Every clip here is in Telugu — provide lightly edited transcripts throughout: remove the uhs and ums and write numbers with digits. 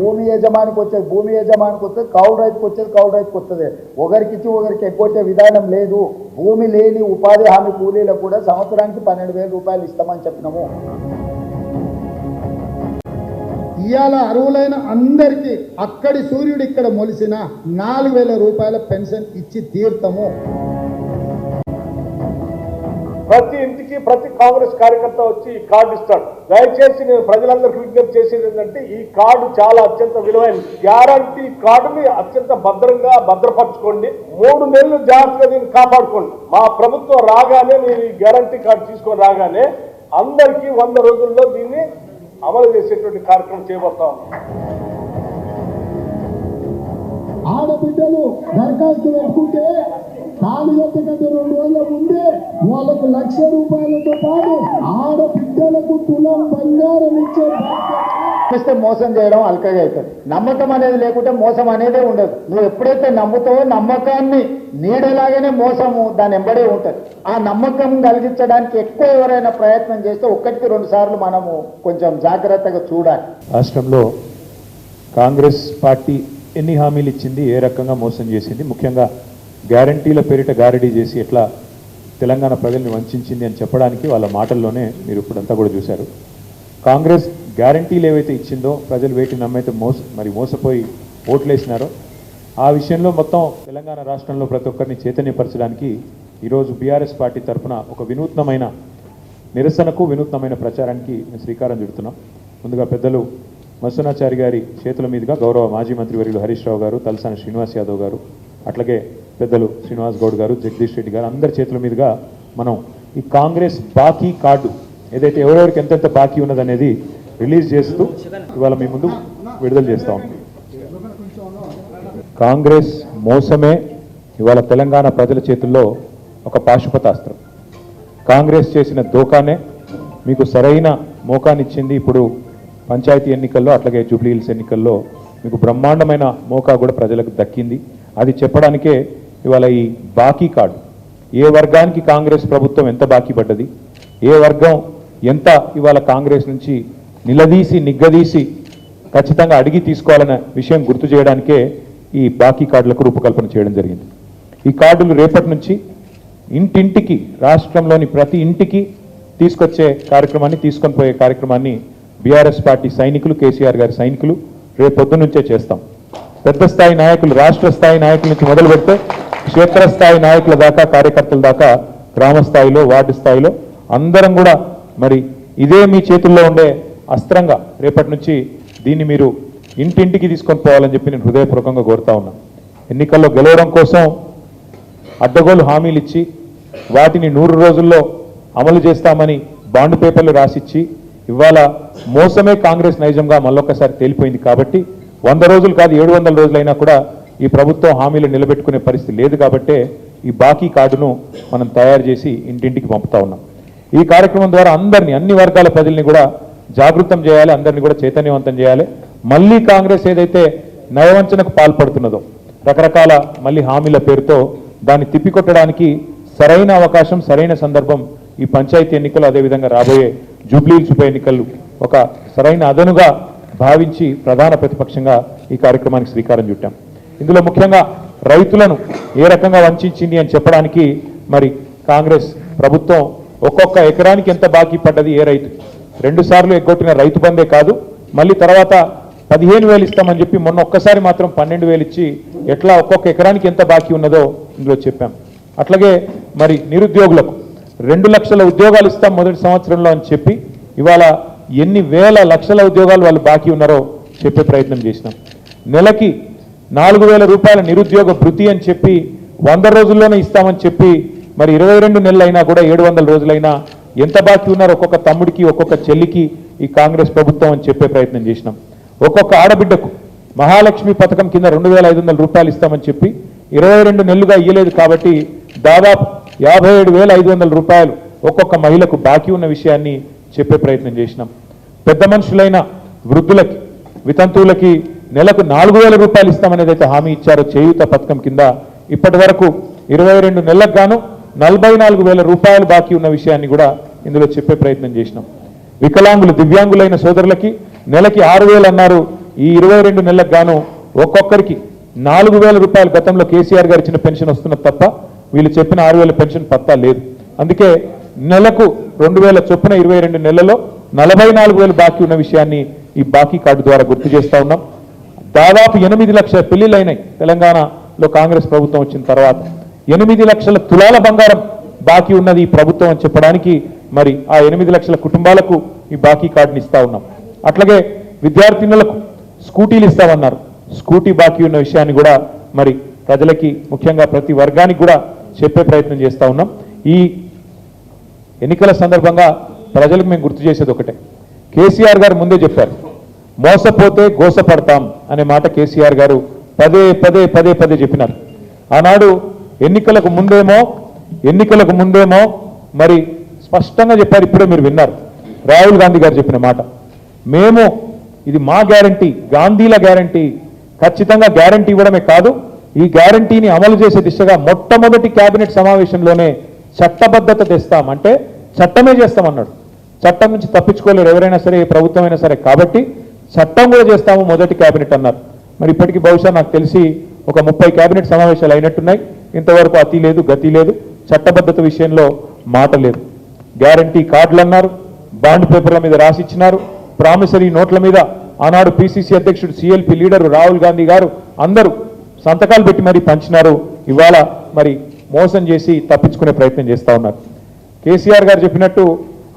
భూమి యజమానికి వచ్చేది భూమి యజమానికి వస్తుంది, కౌలు రైతుకు వచ్చేది కౌలు రైతుకు వస్తుంది. ఒకరికి ఇచ్చి ఒకరికి ఎగ్గొట్టే విధానం లేదు. భూమి లేని ఉపాధి హామీ కూలీలకు కూడా సంవత్సరానికి 12,000 రూపాయలు ఇస్తామని చెప్పినాము. ఇవాళ అర్హులైన అందరికీ అక్కడి సూర్యుడు ఇక్కడ మొలిసిన 4,000 రూపాయల పెన్షన్ ఇచ్చి తీర్తాము. ప్రతి ఇంటికి ప్రతి కాంగ్రెస్ కార్యకర్త వచ్చి ఈ కార్డు ఇస్తాడు. దయచేసి నేను ప్రజలందరికీ విజ్ఞప్తి చేసేది ఏంటంటే ఈ కార్డు చాలా అత్యంత విలువైనది. గ్యారంటీ కార్డుని అత్యంత భద్రంగా భద్రపరచుకోండి. 3 నెలలు జాగ్రత్తగా దీన్ని కాపాడుకోండి. మా ప్రభుత్వం రాగానే మీరు ఈ గ్యారంటీ కార్డు తీసుకొని రాగానే అందరికీ 100 రోజుల్లో దీన్ని అమలు చేసేటువంటి కార్యక్రమం చేయబోతాం. ఆడబిడ్డలు దరఖాస్తు పెట్టుకుంటే తాళిగట్ట కంటే 2 రోజుల ముందే వాళ్ళకు 1,00,000 రూపాయలతో పాటు ఆడబిడ్డలకు తులం బంగారం ఇచ్చే మోసం చేయడం అల్కగా అవుతుంది. నమ్మకం అనేది లేకుంటే మోసం అనేదే ఉండదు. నువ్వు ఎప్పుడైతే నమ్ముతావో నమ్మకాన్ని నీడలాగానే మోసము దాని ఎంబడే ఉంటుంది. ఆ నమ్మకం కలిగించడానికి ఎక్కువ ఎవరైనా ప్రయత్నం చేస్తే 1-2 సార్లు మనము కొంచెం జాగ్రత్తగా చూడాలి. రాష్ట్రంలో కాంగ్రెస్ పార్టీ ఎన్ని హామీలు ఇచ్చింది, ఏ రకంగా మోసం చేసింది, ముఖ్యంగా గ్యారంటీల పేరిట గారడీ చేసి ఎట్లా తెలంగాణ ప్రజల్ని వంచింది అని చెప్పడానికి వాళ్ళ మాటల్లోనే మీరు ఇప్పుడంతా కూడా చూశారు. కాంగ్రెస్ గ్యారంటీలు ఏవైతే ఇచ్చిందో ప్రజలు వేటిని నమ్మైతే మోసపోయి ఓట్లేసినారో ఆ విషయంలో మొత్తం తెలంగాణ రాష్ట్రంలో ప్రతి ఒక్కరిని చైతన్యపరచడానికి ఈరోజు బీఆర్ఎస్ పార్టీ తరఫున ఒక వినూత్నమైన నిరసనకు వినూత్నమైన ప్రచారానికి శ్రీకారం చుడుతున్నాం. ముందుగా పెద్దలు మత్స్యనాచారి గారి చేతుల మీదుగా గౌరవ మాజీ మంత్రివర్యులు హరీష్ రావు గారు, తలసాని శ్రీనివాస్ యాదవ్ గారు, అట్లాగే పెద్దలు శ్రీనివాస్ గౌడ్ గారు, జగదీష్ రెడ్డి గారు అందరి చేతుల మీదుగా మనం ఈ కాంగ్రెస్ బాకీ కార్డు ఏదైతే ఎవరెవరికి ఎంతెంత బాకీ ఉన్నదనేది రిలీజ్ చేస్తూ ఇవాళ మీ ముందు విడుదల చేస్తా ఉన్నాం. కాంగ్రెస్ మోసమే ఇవాళ తెలంగాణ ప్రజల చేతుల్లో ఒక పాశుపతాస్త్రం. కాంగ్రెస్ చేసిన దోకానే మీకు సరైన మోకానిచ్చింది. ఇప్పుడు పంచాయతీ ఎన్నికల్లో అట్లాగే జూబ్లీ హిల్స్ ఎన్నికల్లో మీకు బ్రహ్మాండమైన మోకా కూడా ప్రజలకు దక్కింది. అది చెప్పడానికే ఇవాళ ఈ బాకీ కార్డు, ఏ వర్గానికి కాంగ్రెస్ ప్రభుత్వం ఎంత బాకీ పడ్డది, ఏ వర్గం ఎంత ఇవాళ కాంగ్రెస్ నుంచి నిగ్గదీసి ఖచ్చితంగా అడిగి తీసుకోవాలన్న విషయం గుర్తు చేయడానికే ఈ బాకీ కార్డులకు రూపకల్పన చేయడం జరిగింది. ఈ కార్డులు రేపటి నుంచి ఇంటింటికి, రాష్ట్రంలోని ప్రతి ఇంటికి తీసుకొచ్చే కార్యక్రమాన్ని, తీసుకొని పోయే కార్యక్రమాన్ని బీఆర్ఎస్ పార్టీ సైనికులు, కేసీఆర్ గారి సైనికులు రేపొద్దు నుంచే చేస్తాం. పెద్ద స్థాయి నాయకులు, రాష్ట్ర స్థాయి నాయకుల నుంచి మొదలు పెడితే క్షేత్రస్థాయి నాయకుల దాకా, కార్యకర్తల దాకా, గ్రామ స్థాయిలో, వార్డు స్థాయిలో అందరం కూడా మరి ఇదే మీ చేతుల్లో ఉండే అస్త్రంగా రేపటి నుంచి దీన్ని మీరు ఇంటింటికి తీసుకొని పోవాలని చెప్పి నేను హృదయపూర్వకంగా కోరుతా ఉన్నాను. ఎన్నికల్లో గెలవడం కోసం అడ్డగోలు హామీలు ఇచ్చి వాటిని 100 రోజుల్లో అమలు చేస్తామని బాండ్ పేపర్లు రాసిచ్చి ఇవాళ మోసమే కాంగ్రెస్ నైజంగా మళ్ళొక్కసారి తేలిపోయింది. కాబట్టి 100 రోజులు కాదు 700 రోజులైనా కూడా ఈ ప్రభుత్వం హామీలు నిలబెట్టుకునే పరిస్థితి లేదు. కాబట్టే ఈ బాకీ కార్డును మనం తయారు చేసి ఇంటింటికి పంపుతా ఉన్నాం. ఈ కార్యక్రమం ద్వారా అందరినీ, అన్ని వర్గాల ప్రజల్ని కూడా జాగృతం చేయాలి, అందరినీ కూడా చైతన్యవంతం చేయాలి. మళ్ళీ కాంగ్రెస్ ఏదైతే నయవంచనకు పాల్పడుతున్నదో, రకరకాల మళ్ళీ హామీల పేరుతో దాన్ని తిప్పికొట్టడానికి సరైన అవకాశం, సరైన సందర్భం ఈ పంచాయతీ ఎన్నికలు, అదేవిధంగా రాబోయే జూబ్లీ హిల్స్ ఉప ఎన్నికలు ఒక సరైన అదనుగా భావించి ప్రధాన ప్రతిపక్షంగా ఈ కార్యక్రమానికి శ్రీకారం చుట్టాం. ఇందులో ముఖ్యంగా రైతులను ఏ రకంగా వంచింది అని చెప్పడానికి మరి కాంగ్రెస్ ప్రభుత్వం ఒక్కొక్క ఎకరానికి ఎంత బాకీ పడ్డది, ఏ రైతు 2 సార్లు ఎగ్గొట్టిన రైతు బందే కాదు, మళ్ళీ తర్వాత 15,000 ఇస్తామని చెప్పి మొన్న ఒక్కసారి మాత్రం 12,000 ఇచ్చి ఎట్లా ఒక్కొక్క ఎకరానికి ఎంత బాకీ ఉన్నదో ఇందులో చెప్పాం. అట్లాగే మరి నిరుద్యోగులకు 2 లక్షల ఉద్యోగాలు ఇస్తాం మొదటి సంవత్సరంలో అని చెప్పి ఇవాళ ఎన్ని వేల లక్షల ఉద్యోగాలు వాళ్ళు బాకీ ఉన్నారో చెప్పే ప్రయత్నం చేసినాం. నెలకి 4,000 రూపాయల నిరుద్యోగ భృతి అని చెప్పి 100 రోజుల్లోనే ఇస్తామని చెప్పి మరి 22 నెలలైనా కూడా 700 రోజులైనా ఎంత బాకీ ఉన్నారో ఒక్కొక్క తమ్ముడికి, ఒక్కొక్క చెల్లికి ఈ కాంగ్రెస్ ప్రభుత్వం అని చెప్పే ప్రయత్నం చేసినాం. ఒక్కొక్క ఆడబిడ్డకు మహాలక్ష్మి పథకం కింద 2,500 రూపాయలు ఇస్తామని చెప్పి 22 నెలలుగా ఇయ్యలేదు. కాబట్టి దాదాపు 57,500 రూపాయలు ఒక్కొక్క మహిళకు బాకీ ఉన్న విషయాన్ని చెప్పే ప్రయత్నం చేసినాం. పెద్ద మనుషులైన వృద్ధులకి, వితంతువులకి నెలకు 4,000 రూపాయలు ఇస్తామనేది అయితే హామీ ఇచ్చారో చేయూత పథకం కింద ఇప్పటి వరకు 22 నెలలకు గాను 44,000 రూపాయలు బాకీ ఉన్న విషయాన్ని కూడా ఇందులో చెప్పే ప్రయత్నం చేసినాం. వికలాంగులు, దివ్యాంగులైన సోదరులకి నెలకి 6,000 అన్నారు, ఈ 22 నెలలకు గాను ఒక్కొక్కరికి 4,000 రూపాయలు గతంలో కేసీఆర్ గారు ఇచ్చిన పెన్షన్ వస్తున్నది తప్ప వీళ్ళు చెప్పిన 6,000 పెన్షన్ పత్తా లేదు. అందుకే నెలకు 2,000 చొప్పున 22 నెలల్లో 44,000 బాకీ ఉన్న విషయాన్ని ఈ బాకీ కార్డు ద్వారా గుర్తు చేస్తా ఉన్నాం. దాదాపు 8 లక్షల పెళ్లిళ్ళు అయినాయి తెలంగాణలో కాంగ్రెస్ ప్రభుత్వం వచ్చిన తర్వాత. 8 లక్షల తులాల బంగారం బాకీ ఉన్నది ఈ ప్రభుత్వం అని చెప్పడానికి మరి ఆ 8 లక్షల కుటుంబాలకు ఈ బాకీ కార్డుని ఇస్తా ఉన్నాం. అట్లాగే విద్యార్థినులకు స్కూటీలు ఇస్తామన్నారు. స్కూటీ బాకీ ఉన్న విషయాన్ని కూడా మరి ప్రజలకి ముఖ్యంగా ప్రతి వర్గానికి కూడా చెప్పే ప్రయత్నం చేస్తా ఉన్నాం. ఈ ఎన్నికల సందర్భంగా ప్రజలకు మేము గుర్తు చేసేది ఒకటే, కేసీఆర్ గారు ముందే చెప్పారు, మోసపోతే గోసపడతాం అనే మాట కేసీఆర్ గారు పదే పదే పదే పదే చెప్పినారు. ఆనాడు ఎన్నికలకు ముందేమో మరి స్పష్టంగా చెప్పారు. ఇప్పుడే మీరు విన్నారు రాహుల్ గాంధీ గారు చెప్పిన మాట, మేము ఇది మా గ్యారంటీ, గాంధీల గ్యారంటీ, ఖచ్చితంగా గ్యారంటీ ఇవ్వడమే కాదు ఈ గ్యారంటీని అమలు చేసే దిశగా మొట్టమొదటి కేబినెట్ సమావేశంలోనే చట్టబద్ధత తెస్తాం, అంటే చట్టమే చేస్తామన్నాడు. చట్టం నుంచి తప్పించుకోలేరు ఎవరైనా సరే, ఏ ప్రభుత్వం అయినా సరే, కాబట్టి చట్టం కూడా చేస్తాము మొదటి కేబినెట్ అన్నారు. మరి ఇప్పటికీ బహుశా నాకు తెలిసి ఒక 30 కేబినెట్ సమావేశాలు అయినట్టున్నాయి. ఇంతవరకు అతి లేదు గతి లేదు, చట్టబద్ధత విషయంలో మాట లేదు. గ్యారంటీ కార్డులు అన్నారు, బాండ్ పేపర్ల మీద రాసిచ్చినారు, ప్రామిసరీ నోట్ల మీద ఆనాడు పిసిసి అధ్యక్షుడు సిఎల్పి లీడరు రాహుల్ గాంధీ గారు అందరూ సంతకాలు పెట్టి మరీ పంచినారు. ఇవాళ మరి మోసం చేసి తప్పించుకునే ప్రయత్నం చేస్తా ఉన్నారు. కేసీఆర్ గారు చెప్పినట్టు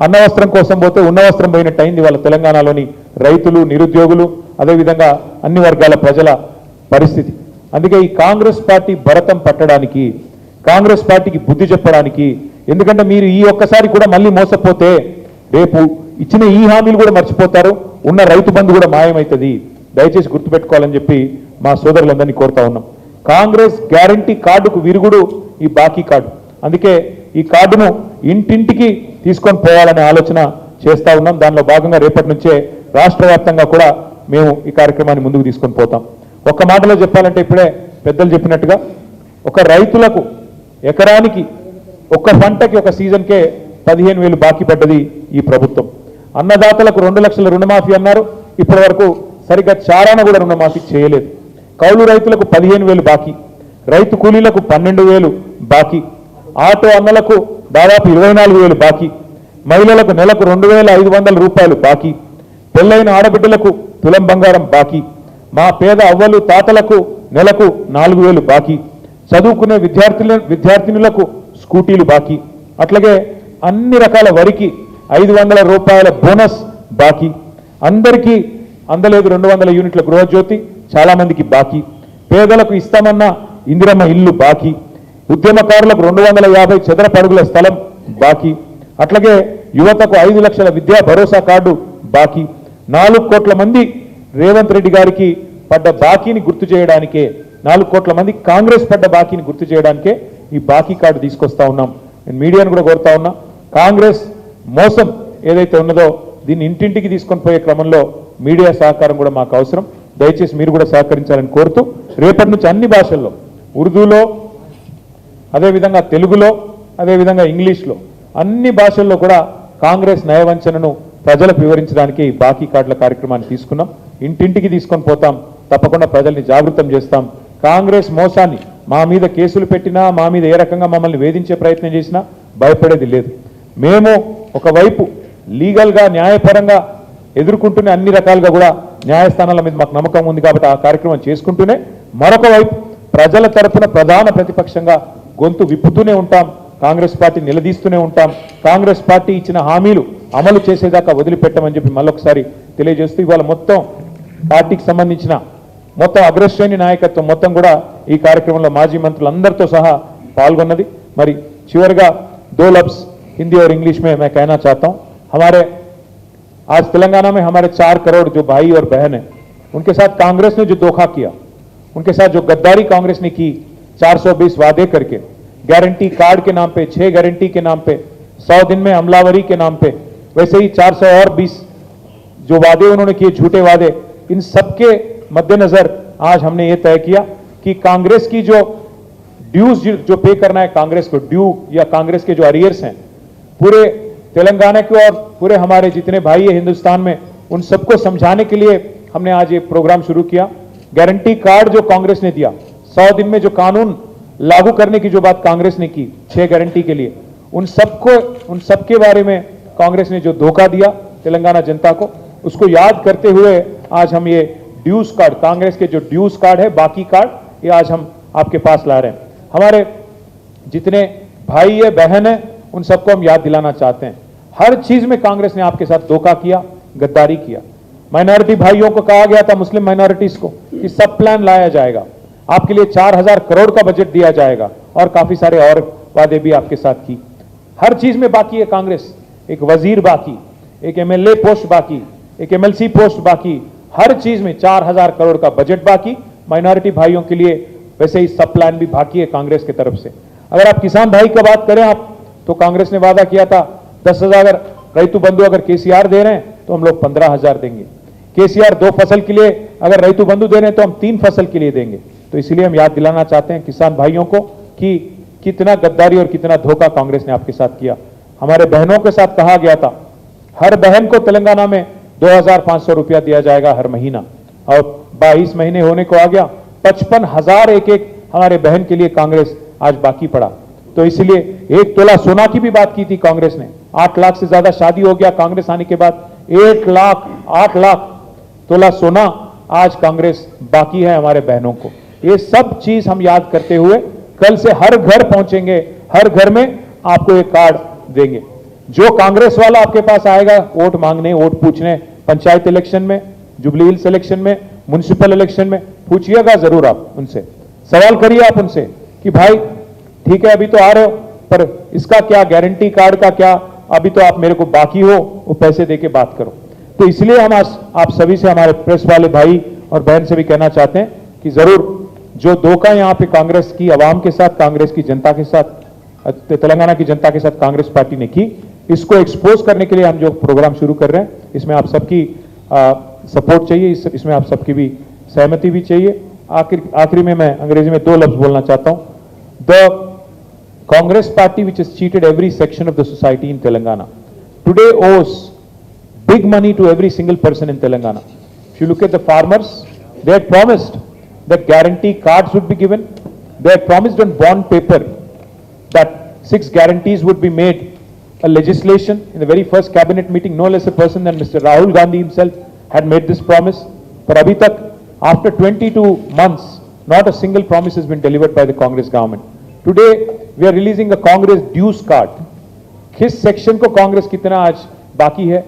అన్న వస్త్రం కోసం పోతే ఉన్న వస్త్రం పోయినట్టు అయింది వాళ్ళ తెలంగాణలోని రైతులు, నిరుద్యోగులు, అదేవిధంగా అన్ని వర్గాల ప్రజల పరిస్థితి. అందుకే ఈ కాంగ్రెస్ పార్టీ భరతం పట్టడానికి, కాంగ్రెస్ పార్టీకి బుద్ధి చెప్పడానికి, ఎందుకంటే మీరు ఈ ఒక్కసారి కూడా మళ్ళీ మోసపోతే రేపు ఇచ్చిన ఈ హామీలు కూడా మర్చిపోతారు, ఉన్న రైతు బంధు కూడా మాయమవుతుంది. దయచేసి గుర్తుపెట్టుకోవాలని చెప్పి మా సోదరులందరినీ కోరుతా ఉన్నాం. కాంగ్రెస్ గ్యారంటీ కార్డుకు విరుగుడు ఈ బాకీ కార్డు. అందుకే ఈ కార్డును ఇంటింటికి తీసుకొని పోవాలనే ఆలోచన చేస్తా ఉన్నాం. దానిలో భాగంగా రేపటి నుంచే రాష్ట్ర వ్యాప్తంగా కూడా మేము ఈ కార్యక్రమాన్ని ముందుకు తీసుకొని పోతాం. ఒక్క మాటలో చెప్పాలంటే ఇప్పుడే పెద్దలు చెప్పినట్టుగా ఒక రైతులకు ఎకరానికి ఒక్క పంటకి ఒక సీజన్కే 15,000 బాకీ పడ్డది ఈ ప్రభుత్వం. అన్నదాతలకు 2 లక్షల రుణమాఫీ అన్నారు, ఇప్పటి వరకు సరిగ్గా చారాన కూడా రుణమాఫీ చేయలేదు. కౌలు రైతులకు 15,000 బాకీ, రైతు కూలీలకు 12,000 బాకీ, ఆటో అన్నలకు దాదాపు 24,000 బాకీ, మహిళలకు నెలకు 2,500 రూపాయలు బాకీ, పెళ్లైన ఆడబిడ్డలకు తులం బంగారం బాకీ, మా పేద అవ్వలు తాతలకు నెలకు 4,000 బాకీ, చదువుకునే విద్యార్థినులకు స్కూటీలు బాకీ, అట్లాగే అన్ని రకాల వరికి 500 రూపాయల బోనస్ బాకీ, అందరికీ అందలేదు 200 యూనిట్ల గృహజ్యోతి, చాలా మందికి బాకీ, పేదలకు ఇస్తామన్న ఇందిరమ్మ ఇల్లు బాకీ, ఉద్యమకారులకు 250 చదరపు అడుగుల స్థలం బాకీ, అట్లాగే యువతకు 5 లక్షల విద్యా భరోసా కార్డు బాకీ, 4 కోట్ల మంది రేవంత్ రెడ్డి గారికి పడ్డ బాకీని గుర్తు చేయడానికే, 4 కోట్ల మంది కాంగ్రెస్ పడ్డ బాకీని గుర్తు చేయడానికే ఈ బాకీ కార్డు తీసుకొస్తా ఉన్నాం. నేను మీడియాను కూడా కోరుతా ఉన్నా, కాంగ్రెస్ మోసం ఏదైతే ఉన్నదో దీన్ని ఇంటింటికి తీసుకొని పోయే క్రమంలో మీడియా సహకారం కూడా మాకు అవసరం. దయచేసి మీరు కూడా సహకరించాలని కోరుతూ రేపటి నుంచి అన్ని భాషల్లో, ఉర్దూలో, అదేవిధంగా తెలుగులో, అదేవిధంగా ఇంగ్లీష్లో, అన్ని భాషల్లో కూడా కాంగ్రెస్ నయవంచనను ప్రజలకు వివరించడానికి బాకీ కార్డుల కార్యక్రమాన్ని తీసుకున్నాం. ఇంటింటికి తీసుకొని పోతాం, తప్పకుండా ప్రజల్ని జాగృతం చేస్తాం. కాంగ్రెస్ మోసాన్ని మా మీద కేసులు పెట్టినా, మా మీద ఏ రకంగా మమ్మల్ని వేధించే ప్రయత్నం చేసినా భయపడేది లేదు. మేము ఒకవైపు లీగల్గా న్యాయపరంగా ఎదుర్కొంటూనే అన్ని రకాలుగా కూడా న్యాయస్థానాల మీద మాకు నమ్మకం ఉంది కాబట్టి ఆ కార్యక్రమం చేసుకుంటూనే, మరొక వైపు ప్రజల తరపున ప్రధాన ప్రతిపక్షంగా గొంతు విప్పుతూనే ఉంటాం, కాంగ్రెస్ పార్టీ నిలదీస్తూనే ఉంటాం. కాంగ్రెస్ పార్టీ ఇచ్చిన హామీలు అమలు చేసేదాకా వదిలిపెట్టమని చెప్పి మళ్ళొకసారి తెలియజేస్తూ ఇవాళ మొత్తం పార్టీకి సంబంధించిన మొత్తం అగ్రశ్రేణి నాయకత్వం మొత్తం కూడా ఈ కార్యక్రమంలో మాజీ మంత్రులందరితో సహా పాల్గొన్నది. మరి చివరిగా 2 लफ्ज हिंदी और इंग्लिश में मैं कहना चाहता हूं. हमारे आज तेलंगाना में हमारे 4 करोड़ जो भाई और बहन हैं, उनके साथ कांग्रेस ने जो धोखा किया, उनके साथ जो गद्दारी कांग्रेस ने की, 420 वादे करके, गारंटी कार्ड के नाम पे, 6 गारंटी के नाम पे, 100 दिन में अमलावरी के नाम पे, वैसे ही 420 जो वादे उन्होंने किए, झूठे वादे, इन सबके मद्देनजर आज हमने ये तय किया कि कांग्रेस की जो ड्यूज जो पे करना है कांग्रेस को, ड्यू या कांग्रेस के जो अरियर्स हैं पूरे तेलंगाना के और पूरे हमारे जितने भाई है हिंदुस्तान में, उन सबको समझाने के लिए हमने आज ये प्रोग्राम शुरू किया। गारंटी कार्ड जो कांग्रेस ने दिया, 100 दिन में जो कानून लागू करने की जो बात कांग्रेस ने की 6 गारंटी के लिए, उन सबके बारे में कांग्रेस ने जो धोखा दिया तेलंगाना जनता को, उसको याद करते हुए आज हम ये ड्यूज कार्ड, कांग्रेस के जो ड्यूज कार्ड है, बाकी कार्ड, ये आज हम आपके पास ला रहे हैं। हमारे जितने भाई है, बहन है, उन सबको हम याद दिलाना चाहते हैं, हर चीज में कांग्रेस ने आपके साथ धोखा किया, गद्दारी किया। माइनॉरिटी भाइयों को कहा गया था, मुस्लिम माइनॉरिटीज को, कि सब प्लान लाया जाएगा, आपके लिए 4000 करोड़ का बजट दिया जाएगा, और काफी सारे और वादे भी आपके साथ की। हर चीज में बाकी है कांग्रेस, एक वजीर बाकी, एक एमएलए पोस्ट बाकी, एक एमएलसी पोस्ट बाकी, हर चीज में 4000 करोड़ का बजट बाकी। माइनॉरिटी भाइयों के लिए वैसे ही सब प्लान भी बाकी है कांग्रेस की तरफ से। अगर आप किसान भाई का बात करें आप, तो कांग्रेस ने वादा किया था 10,000 रैतु बंधु अगर केसीआर दे रहे हैं तो हम लोग 15,000 देंगे। केसीआर 2 फसल के लिए अगर रैतु बंधु दे रहे हैं तो हम 3 फसल के लिए देंगे। तो इसलिए हम याद दिलाना चाहते हैं किसान भाइयों को कि कितना गद्दारी और कितना धोखा कांग्रेस ने आपके साथ किया। हमारे बहनों के साथ कहा गया था, हर बहन को तेलंगाना में 2,500 रुपया दिया जाएगा हर महीना, और 22 महीने होने को आ गया, 55,000 एक हमारे बहन के लिए कांग्रेस आज बाकी पड़ा। तो इसलिए 1 तोला सोना की भी बात की थी कांग्रेस ने, 8 लाख से ज्यादा शादी हो गया कांग्रेस आने के बाद, 8 लाख तोला सोना आज कांग्रेस बाकी है हमारे बहनों को। ये सब चीज हम याद करते हुए कल से हर घर पहुंचेंगे, हर घर में आपको एक कार्ड देंगे। जो कांग्रेस वाला आपके पास आएगा वोट मांगने, वोट पूछने, पंचायत इलेक्शन में, जुबली हिल्स इलेक्शन में, म्युनिसिपल इलेक्शन में, पूछिएगा जरूर आप उनसे, सवाल करिए आप उनसे कि भाई ठीक है अभी तो आ रहे हो, पर इसका क्या, गारंटी कार्ड का क्या, अभी तो आप मेरे को बाकी हो, वो पैसे देके बात करो। तो इसलिए हम आज आप सभी से, हमारे प्रेस वाले भाई और बहन से भी कहना चाहते हैं कि जरूर जो धोखा यहाँ पे कांग्रेस की आवाम के साथ, कांग्रेस की जनता के साथ, तेलंगाना की जनता के साथ कांग्रेस पार्टी ने की, इसको एक्सपोज करने के लिए हम जो प्रोग्राम शुरू कर रहे हैं, इसमें आप सबकी सपोर्ट चाहिए, इसमें आप सबकी भी सहमति भी चाहिए। आखिरी में मैं अंग्रेजी में 2 लफ्ज बोलना चाहता हूं। The Congress party which has cheated every section of the society in Telangana today owes big money to every single person in Telangana. If you look at the farmers, they had promised that guarantee cards would be given. They had promised on bond paper that 6 guarantees would be made a legislation. In the very first cabinet meeting, no less a person than Mr. Rahul Gandhi himself had made this promise. But abhi tak, after 22 months, not a single promise has been delivered by the Congress government. Today, we are releasing a Congress dues card. किस section को Congress कितना आज बाकी है?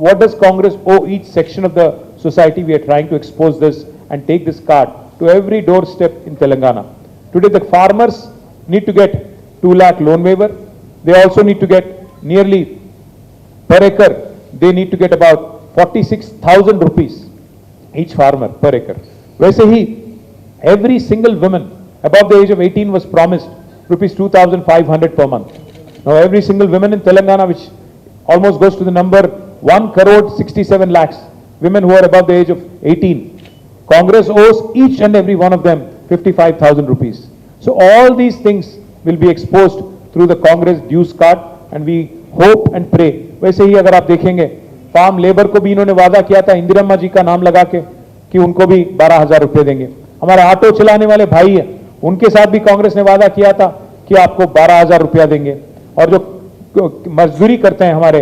What does Congress owe each section of the society? We are trying to expose this and take this card to every doorstep in Telangana. Today, the farmers need to get 2 lakh loan waiver. They also need to get nearly per acre, they need to get about 46,000 rupees each farmer per acre. वैसे ही every single woman above the age of 18 was promised rupees 2,500 per month. Now every single woman in Telangana, which almost goes to the number 1,67 lakhs women who are above the age of 18, Congress owes each and every one of them 55,000 rupees. So all these things will be exposed through the Congress dues card, and we hope and pray. वैसे ही अगर आप देखेंगे फार्म लेबर को भी इन्होंने वादा किया था इंदिरम्मा जी का नाम लगा के कि उनको भी 12,000 रुपए देंगे। हमारे ऑटो चलाने वाले भाई हैं, उनके साथ भी कांग्रेस ने वादा किया था कि आपको 12,000 रुपया देंगे, और जो मजदूरी करते हैं हमारे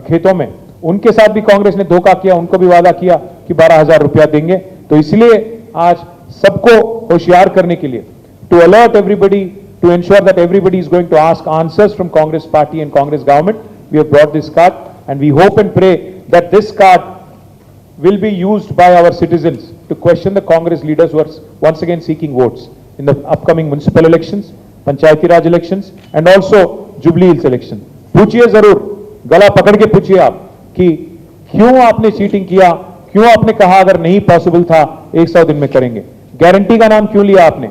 खेतों में, उनके साथ भी कांग्रेस ने धोखा किया, उनको भी वादा किया कि 12,000 रुपया देंगे। तो इसलिए आज सबको होशियार करने के लिए, to alert everybody, to ensure that everybody is going to ask answers from Congress party and Congress government, we have brought this card, and we hope and pray that this card will be used by our citizens to question the Congress leaders who are once again seeking votes in the upcoming municipal elections, Panchayati Raj elections, and also Jubilee Hills election. पूछिए जरूर, गला पकड़ के पूछिए आप कि क्यों आपने चीटिंग किया, क्यों आपने कहा अगर नहीं पॉसिबल था 100 दिन में करेंगे, गारंटी का नाम क्यों लिया आपने,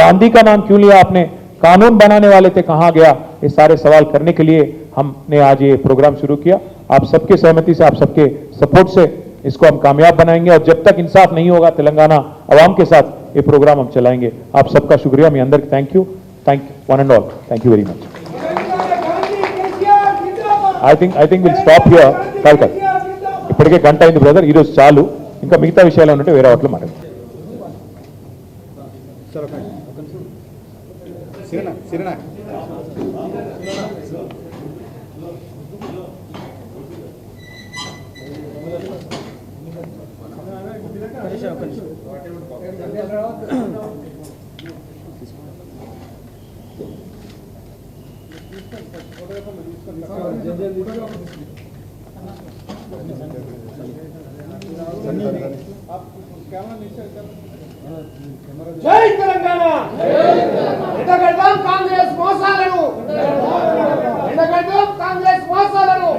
गांधी का नाम क्यों लिया आपने, कानून बनाने वाले थे कहां गया, ये सारे सवाल करने के लिए हमने आज ये प्रोग्राम शुरू किया। आप सबके सहमति से, आप सबके सपोर्ट से इसको हम कामयाब बनाएंगे, और जब तक इंसाफ नहीं होगा तेलंगाना अवाम के साथ ये प्रोग्राम हम चलाएंगे। आप सबका शुक्रिया, मैं अंदर thank you one and all, thank you very much. I think we'll stop here. ఇప్పటికే గంట అయింది బ్రదర్, ఈరోజు చాలు. ఇంకా మిగతా విషయాలు ఉన్నట్టు వేరే వాటిలో మాట్లాడతాం. జై తెలంగాణ ఎండగడదాం కాంగ్రెస్ మోసాలను ఎండగడదాం కాంగ్రెస్ మోసాలను